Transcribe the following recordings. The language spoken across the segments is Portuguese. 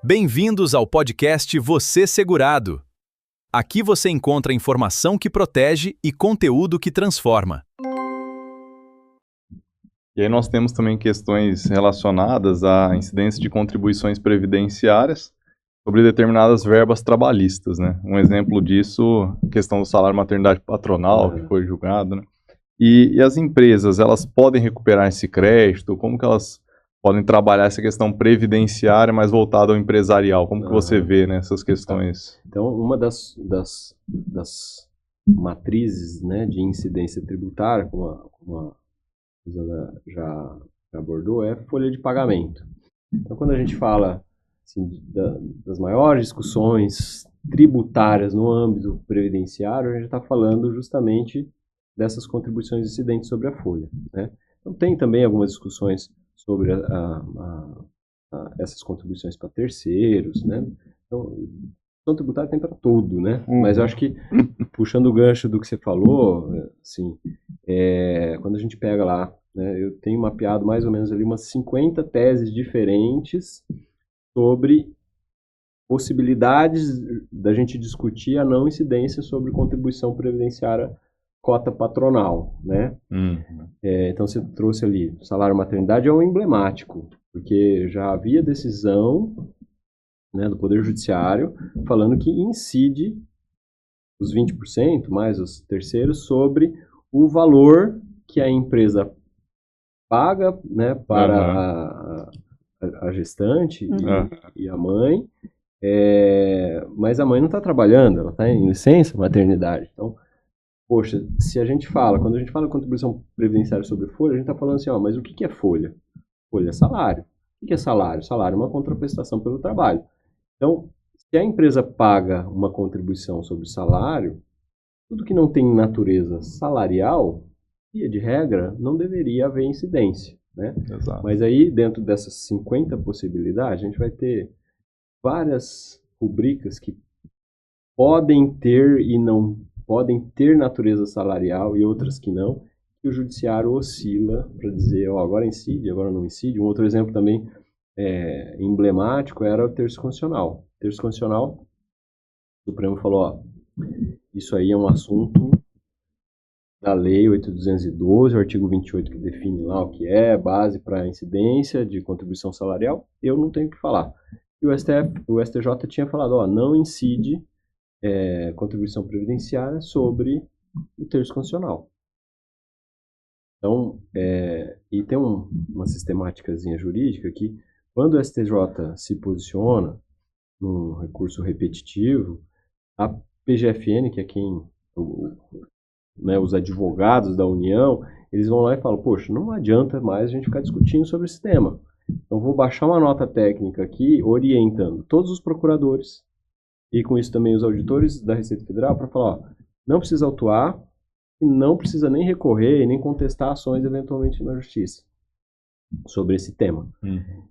Bem-vindos ao podcast Você Segurado. Aqui você encontra informação que protege e conteúdo que transforma. E aí nós temos também questões relacionadas à incidência de contribuições previdenciárias sobre determinadas verbas trabalhistas, né? Um exemplo disso, a questão do salário maternidade patronal, que foi julgado, né? E as empresas, elas podem recuperar esse crédito? Como que elas podem trabalhar essa questão previdenciária mais voltada ao empresarial? Como que você vê nessas questões? Então, uma das matrizes, né, de incidência tributária, como a Isabela já abordou, é a folha de pagamento. Então, quando a gente fala assim, das maiores discussões tributárias no âmbito previdenciário, a gente está falando justamente dessas contribuições incidentes sobre a folha, né? Então, tem também algumas discussões sobre essas contribuições para terceiros, né? Então, questão tributária tem para tudo, né? Mas eu acho que, puxando o gancho do que você falou, assim, quando a gente pega lá, né, eu tenho mapeado mais ou menos ali umas 50 teses diferentes sobre possibilidades da gente discutir a não incidência sobre contribuição previdenciária cota patronal, né? Então você trouxe ali, o salário maternidade é um emblemático, porque já havia decisão, né, do Poder Judiciário falando que incide os 20% mais os terceiros sobre o valor que a empresa paga, né, para a gestante e a mãe, mas a mãe não está trabalhando, ela está em licença maternidade. Então, poxa, se a gente fala, quando a gente fala contribuição previdenciária sobre folha, a gente está falando assim, ó, mas o que é folha? Folha é salário. O que é salário? Salário é uma contraprestação pelo trabalho. Então, se a empresa paga uma contribuição sobre o salário, tudo que não tem natureza salarial, via de regra, não deveria haver incidência, né? Exato. Mas aí, dentro dessas 50 possibilidades, a gente vai ter várias rubricas que podem ter e não podem ter natureza salarial e outras que não, e o judiciário oscila para dizer, ó, agora incide, agora não incide. Um outro exemplo também emblemático era o terço constitucional. O terço constitucional, o Supremo falou, ó, isso aí é um assunto da Lei 8.212, o artigo 28 que define lá o que é base para incidência de contribuição salarial, eu não tenho o que falar. E o STJ tinha falado, ó, não incide contribuição previdenciária sobre o terço constitucional. Então, e tem uma sistemáticazinha jurídica que, quando o STJ se posiciona num recurso repetitivo, a PGFN, que é quem, né, os advogados da União, eles vão lá e falam, poxa, não adianta mais a gente ficar discutindo sobre esse tema. Então, vou baixar uma nota técnica aqui, orientando todos os procuradores, e com isso também os auditores da Receita Federal, para falar, ó, não precisa autuar, e não precisa nem recorrer, nem contestar ações eventualmente na justiça sobre esse tema.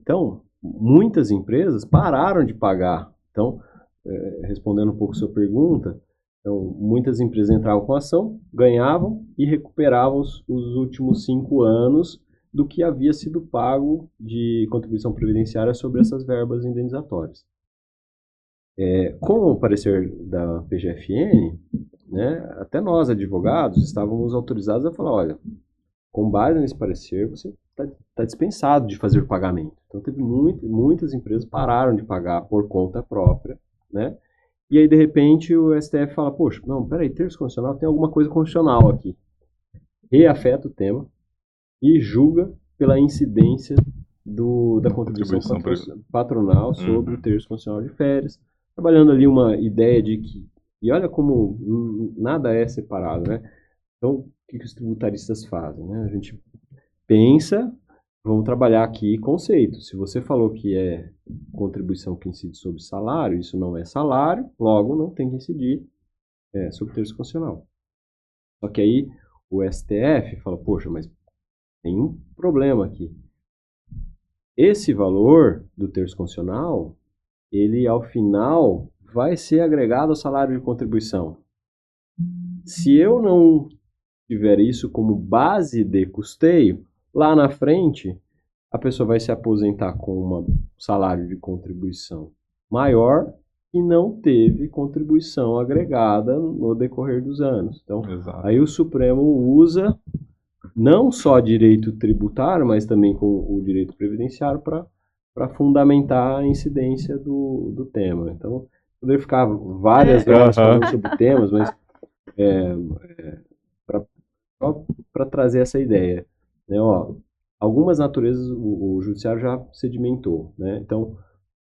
Então, muitas empresas pararam de pagar. Então, respondendo um pouco a sua pergunta, então, muitas empresas entravam com ação, ganhavam e recuperavam os últimos 5 anos do que havia sido pago de contribuição previdenciária sobre essas verbas indenizatórias. Com o parecer da PGFN, né, até nós, advogados, estávamos autorizados a falar, olha, com base nesse parecer, você está dispensado de fazer o pagamento. Então, teve muitas empresas pararam de pagar por conta própria, né? E aí, de repente, o STF fala, poxa, não, peraí, terço constitucional, tem alguma coisa constitucional aqui. Reafeta o tema e julga pela incidência da contribuição patronal sobre o terço constitucional de férias, trabalhando ali uma ideia de que, e olha como nada é separado, né? Então, o que os tributaristas fazem, né? A gente pensa, vamos trabalhar aqui conceito. Se você falou que é contribuição que incide sobre salário, isso não é salário, logo não tem que incidir sobre o terço constitucional. Só que aí o STF fala, poxa, mas tem um problema aqui. Esse valor do terço constitucional, ele ao final vai ser agregado ao salário de contribuição. Se eu não tiver isso como base de custeio, lá na frente a pessoa vai se aposentar com um salário de contribuição maior e não teve contribuição agregada no decorrer dos anos. Então, Exato. aí o Supremo usa não só direito tributário, mas também com o direito previdenciário para fundamentar a incidência do tema. Então, poderia ficar várias horas falando sobre temas, mas só para trazer essa ideia. Né? Ó, algumas naturezas o judiciário já sedimentou. Né? Então,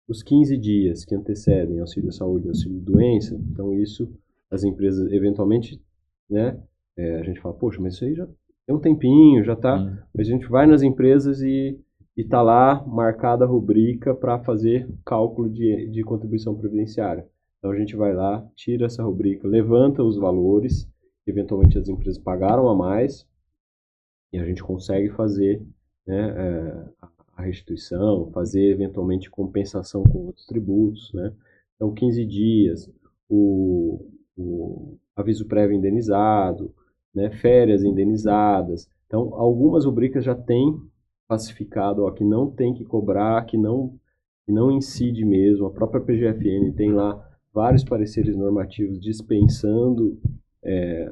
os 15 dias que antecedem auxílio saúde e auxílio doença, então isso as empresas eventualmente, né, a gente fala, poxa, mas isso aí já tem um tempinho, já está, mas a gente vai nas empresas e está lá marcada a rubrica para fazer cálculo de contribuição previdenciária. Então a gente vai lá, tira essa rubrica, levanta os valores, que eventualmente as empresas pagaram a mais, e a gente consegue fazer, né, a restituição, fazer eventualmente compensação com outros tributos, né? Então, 15 dias, o aviso prévio indenizado, né, férias indenizadas. Então, algumas rubricas já têm pacificado, ó, que não tem que cobrar, que não incide mesmo. A própria PGFN tem lá vários pareceres normativos dispensando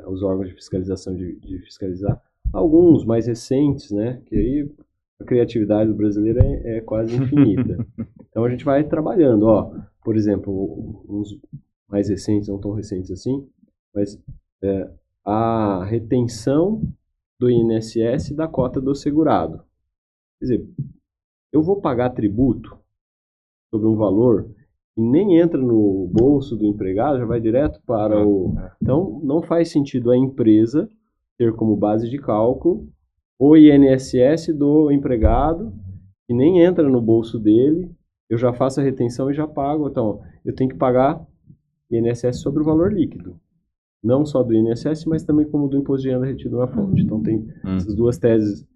os órgãos de fiscalização de fiscalizar. Alguns mais recentes, né, que aí a criatividade do brasileiro é quase infinita. Então a gente vai trabalhando, ó, por exemplo, uns mais recentes, não tão recentes assim, mas a retenção do INSS da cota do segurado. Quer dizer, eu vou pagar tributo sobre um valor que nem entra no bolso do empregado, já vai direto para o... Então não faz sentido a empresa ter como base de cálculo o INSS do empregado, que nem entra no bolso dele, eu já faço a retenção e já pago. Então, eu tenho que pagar INSS sobre o valor líquido. Não só do INSS, mas também como do imposto de renda retido na fonte. Então, tem essas duas teses que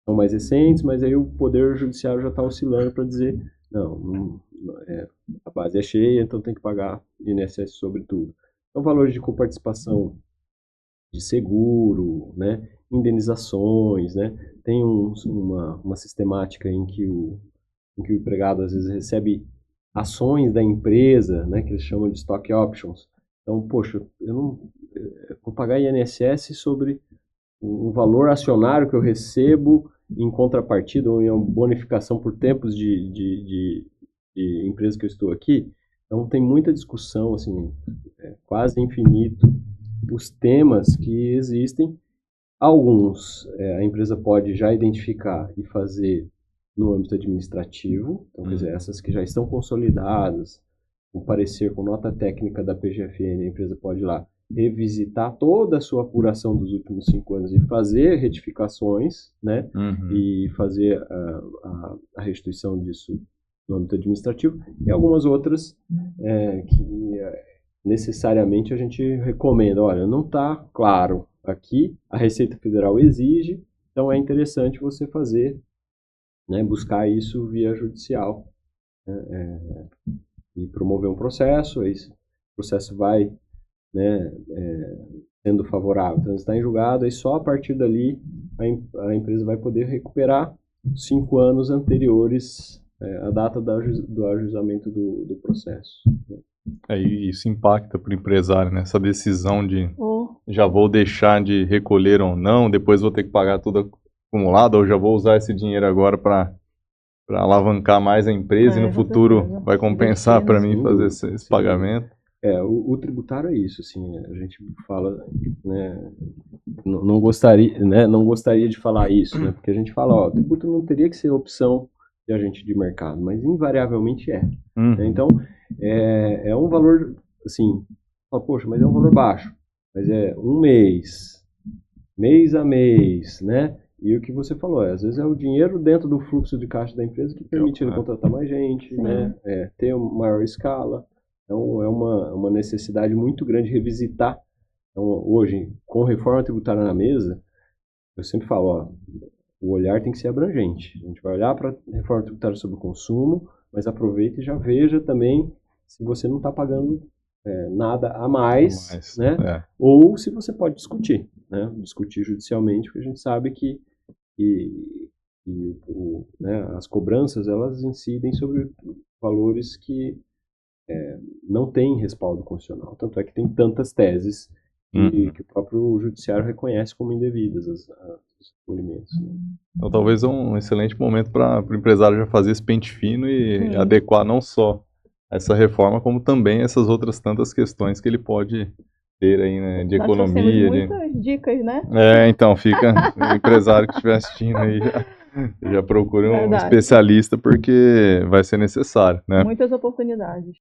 são mais recentes, mas aí o Poder Judiciário já está oscilando para dizer, não, a base é cheia, então tem que pagar INSS sobre tudo. Então, valores de coparticipação de seguro, né, indenizações, né, tem uma sistemática em que o empregado às vezes recebe ações da empresa, né, que eles chamam de stock options. Então, poxa, eu vou pagar INSS sobre um valor acionário que eu recebo em contrapartida ou em uma bonificação por tempos de empresa que eu estou aqui. Então, tem muita discussão, assim, quase infinito os temas que existem. Alguns a empresa pode já identificar e fazer no âmbito administrativo, então, quer dizer, essas que já estão consolidadas, com parecer, com nota técnica da PGFN, a empresa pode ir lá revisitar toda a sua apuração dos últimos 5 anos e fazer retificações, né, e fazer a restituição disso no âmbito administrativo, e algumas outras que necessariamente a gente recomenda, olha, não está claro aqui, a Receita Federal exige, então é interessante você fazer, né, buscar isso via judicial, né, e promover um processo, esse processo vai, né, sendo favorável, transitar em julgado, e só a partir dali a empresa vai poder recuperar 5 anos anteriores à data do ajuizamento do processo. E isso impacta para o empresário, né? Essa decisão de já vou deixar de recolher ou não, depois vou ter que pagar tudo acumulado, ou já vou usar esse dinheiro agora para alavancar mais a empresa e no futuro vai compensar para mim fazer esse pagamento. O tributário é isso, assim, a gente fala, né, não gostaria de falar isso, né, porque a gente fala, o tributo não teria que ser opção de agente de mercado, mas invariavelmente é. Né? Então, é um valor, assim, poxa, mas é um valor baixo, mas é um mês a mês, né, e o que você falou, às vezes é o dinheiro dentro do fluxo de caixa da empresa que permite ele contratar mais gente, né, ter uma maior escala. Então, é uma necessidade muito grande de revisitar. Então, hoje, com reforma tributária na mesa, eu sempre falo, o olhar tem que ser abrangente. A gente vai olhar para a reforma tributária sobre o consumo, mas aproveita e já veja também se você não está pagando nada a mais, né? Ou se você pode discutir, né? Discutir judicialmente, porque a gente sabe que né, as cobranças, elas incidem sobre valores que não tem respaldo constitucional. Tanto é que tem tantas teses que o próprio judiciário reconhece como indevidas os recolhimentos. Né? Então talvez um excelente momento para o empresário já fazer esse pente fino e adequar não só essa reforma, como também essas outras tantas questões que ele pode ter aí, né, de economia. Muitas dicas, né? Então fica o empresário que estiver assistindo aí já procura um especialista, porque vai ser necessário, né? Muitas oportunidades.